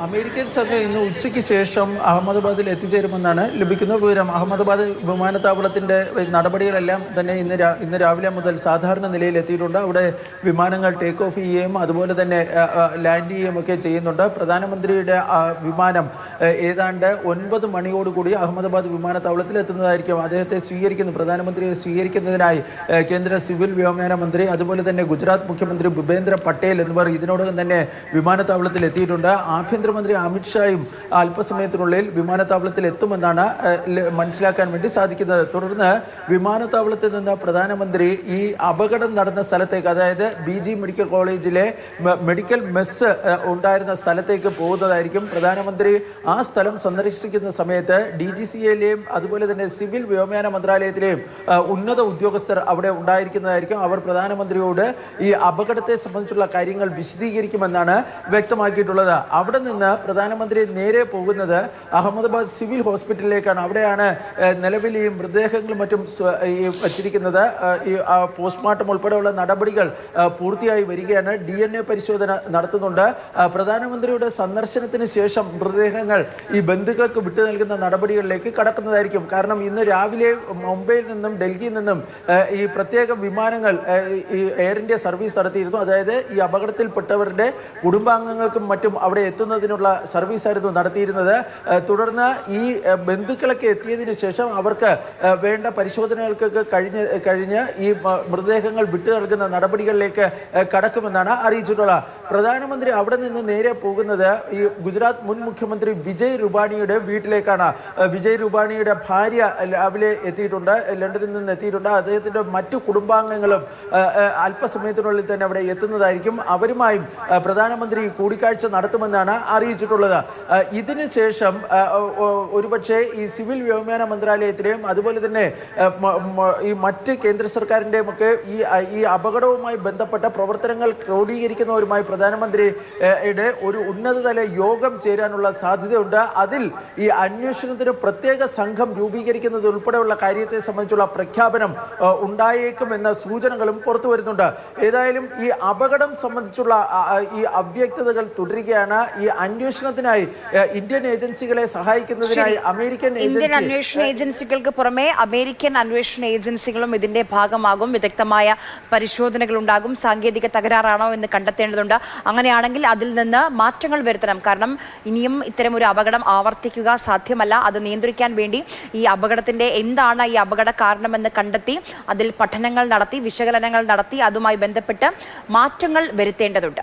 American സംഘം ഇന്ന് ഉച്ചയ്ക്ക് ശേഷം അഹമ്മദാബാദിൽ എത്തിച്ചേരുമെന്നാണ് ലഭിക്കുന്ന വിവരം. അഹമ്മദാബാദ് വിമാനത്താവളത്തിൻ്റെ നടപടികളെല്ലാം തന്നെ ഇന്ന് രാവിലെ മുതൽ സാധാരണ നിലയിൽ എത്തിയിട്ടുണ്ട്. അവിടെ വിമാനങ്ങൾ ടേക്ക് ഓഫ് ചെയ്യുകയും അതുപോലെ തന്നെ ലാൻഡ് ചെയ്യുകയും ഒക്കെ ചെയ്യുന്നുണ്ട്. പ്രധാനമന്ത്രിയുടെ വിമാനം ഏതാണ്ട് 9 മണിയോടുകൂടി അഹമ്മദാബാദ് വിമാനത്താവളത്തിൽ എത്തുന്നതായിരിക്കും. അദ്ദേഹത്തെ പ്രധാനമന്ത്രിയെ സ്വീകരിക്കുന്നതിനായി കേന്ദ്ര സിവിൽ വ്യോമയാന മന്ത്രി അതുപോലെ തന്നെ ഗുജറാത്ത് മുഖ്യമന്ത്രി ഭൂപേന്ദ്ര പട്ടേൽ എന്നിവർ ഇതിനോടകം തന്നെ വിമാനത്താവളത്തിൽ എത്തിയിട്ടുണ്ട്. ആഭ്യന്തരമന്ത്രി അമിത്ഷായും അല്പസമയത്തിനുള്ളിൽ വിമാനത്താവളത്തിൽ എത്തുമെന്നാണ് മനസ്സിലാക്കാൻ വേണ്ടി സാധിക്കുന്നത്. തുടർന്ന് വിമാനത്താവളത്തിൽ നിന്ന് പ്രധാനമന്ത്രി ഈ അപകടം നടന്ന സ്ഥലത്തേക്ക്, അതായത് BG മെഡിക്കൽ കോളേജിലെ മെഡിക്കൽ മെസ്സ് ഉണ്ടായിരുന്ന സ്ഥലത്തേക്ക് പോകുന്നതായിരിക്കും. പ്രധാനമന്ത്രി ആ സ്ഥലം സന്ദർശിക്കുന്ന സമയത്ത് DGCAയിലെയും അതുപോലെ തന്നെ സിവിൽ വ്യോമയാന മന്ത്രാലയത്തിലെയും ഉന്നത ഉദ്യോഗസ്ഥർ അവിടെ ഉണ്ടായിരിക്കുന്നതായിരിക്കും. അവർ പ്രധാനമന്ത്രിയോട് ഈ അപകടത്തെ സംബന്ധിച്ചുള്ള കാര്യങ്ങൾ വിശദീകരിക്കുമെന്നാണ് വ്യക്തമാക്കിയിട്ടുള്ളത്. അവിടെ നിന്ന് പ്രധാനമന്ത്രി നേരെ പോകുന്നത് അഹമ്മദാബാദ് സിവിൽ ഹോസ്പിറ്റലിലേക്കാണ്. അവിടെയാണ് നിലവിൽ ഈ മൃതദേഹങ്ങളും മറ്റും വച്ചിരിക്കുന്നത്. ഈ പോസ്റ്റ്മോർട്ടം ഉൾപ്പെടെയുള്ള നടപടികൾ പൂർത്തിയായി വരികയാണ്. DNA പരിശോധന നടത്തുന്നുണ്ട്. പ്രധാനമന്ത്രിയുടെ സന്ദർശനത്തിന് ശേഷം മൃതദേഹങ്ങൾ ഈ ബന്ധുക്കൾക്ക് വിട്ടു നൽകുന്ന നടപടികളിലേക്ക് കടക്കുന്നതായിരിക്കും. കാരണം ഇന്ന് രാവിലെ മുംബൈയിൽ നിന്നും ഡൽഹിയിൽ നിന്നും ഈ പ്രത്യേക വിമാനങ്ങൾ ഈ എയർ ഇന്ത്യ സർവീസ് നടത്തിയിരുന്നു. അതായത് ഈ അപകടത്തിൽപ്പെട്ടവരുടെ കുടുംബാംഗങ്ങൾക്കും മറ്റും അവിടെ എത്തുന്നതിനുള്ള സർവീസായിരുന്നു നടത്തിയിരുന്നത്. തുടർന്ന് ഈ ബന്ധുക്കളൊക്കെ എത്തിയതിനു ശേഷം അവർക്ക് വേണ്ട പരിശോധനകൾക്കൊക്കെ കഴിഞ്ഞ് ഈ മൃതദേഹങ്ങൾ വിട്ടു നൽകുന്ന നടപടികളിലേക്ക് കടക്കുമെന്നാണ് അറിയിച്ചിട്ടുള്ളത്. പ്രധാനമന്ത്രി അവിടെ നിന്ന് നേരെ പോകുന്നത് ഈ ഗുജറാത്ത് മുൻ മുഖ്യമന്ത്രി വിജയ് രൂപാണിയുടെ വീട്ടിലേക്കാണ്. വിജയ് രൂപാണിയുടെ ഭാര്യ രാവിലെ എത്തിയിട്ടുണ്ട്, ലണ്ടനിൽ നിന്ന് എത്തിയിട്ടുണ്ട്. അദ്ദേഹത്തിൻ്റെ മറ്റു കുടുംബാംഗങ്ങളും അല്പസമയത്തിനുള്ളിൽ തന്നെ അവിടെ എത്തുന്നതായിരിക്കും. അവരുമായും പ്രധാനമന്ത്രി കൂടിക്കാഴ്ച നടത്തുമെന്നാണ് അറിയിച്ചിട്ടുള്ളത്. ഇതിന് ശേഷം ഒരുപക്ഷെ ഈ സിവിൽ വ്യോമയാന മന്ത്രാലയത്തിലെയും അതുപോലെ തന്നെ ഈ മറ്റ് കേന്ദ്ര സർക്കാരിൻ്റെയും ഒക്കെ ഈ അപകടവുമായി ബന്ധപ്പെട്ട പ്രവർത്തനങ്ങൾ ക്രോഡീകരിക്കുന്നവരുമായി പ്രധാനമന്ത്രിയുടെ ഒരു ഉന്നതതല യോഗം ചേരാനുള്ള സാധ്യതയുണ്ട്. അതിൽ ഈ അന്വേഷണത്തിന് പ്രത്യേക സംഘം രൂപീകരിക്കുന്നത് ഉൾപ്പെടെയുള്ള കാര്യത്തെ സംബന്ധിച്ചുള്ള പ്രഖ്യാപനം ഉണ്ടായേക്കുമെന്ന സൂചനകളും പുറത്തു വരുന്നുണ്ട്. ഏതായാലും ഈ അപകടം സംബന്ധിച്ചുള്ള ഈ അവ്യക്തതകൾ തുടരുകയാണ്. ഈ അന്വേഷണത്തിനായി ഇന്ത്യൻ ഏജൻസികളെ സഹായിക്കുന്നതിനായി ഇന്ത്യൻ അന്വേഷണ ഏജൻസികൾക്ക് പുറമെ അമേരിക്കൻ അന്വേഷണ ഏജൻസികളും ഇതിന്റെ ഭാഗമാകും. വിദഗ്ധമായ പരിശോധനകൾ ഉണ്ടാകും. സാങ്കേതിക തകരാറാണോ എന്ന് കണ്ടെത്തേണ്ടതുണ്ട്. അങ്ങനെയാണെങ്കിൽ അതിൽ നിന്ന് മാറ്റങ്ങൾ വരുത്തണം. കാരണം ഇനിയും ഇത്തരം ഒരു അപകടം ആവർത്തിക്കുക സാധ്യമല്ല. അത് നിയന്ത്രിക്കാൻ വേണ്ടി ഈ അപകടത്തിന്റെ എന്താണ് ഈ അപകട കാരണമെന്ന് കണ്ടെത്തി അതിൽ പഠനങ്ങൾ നടത്തി വിശകലനങ്ങൾ നടത്തി അതുമായി ബന്ധപ്പെട്ട് മാറ്റങ്ങൾ വരുത്തേണ്ടതുണ്ട്.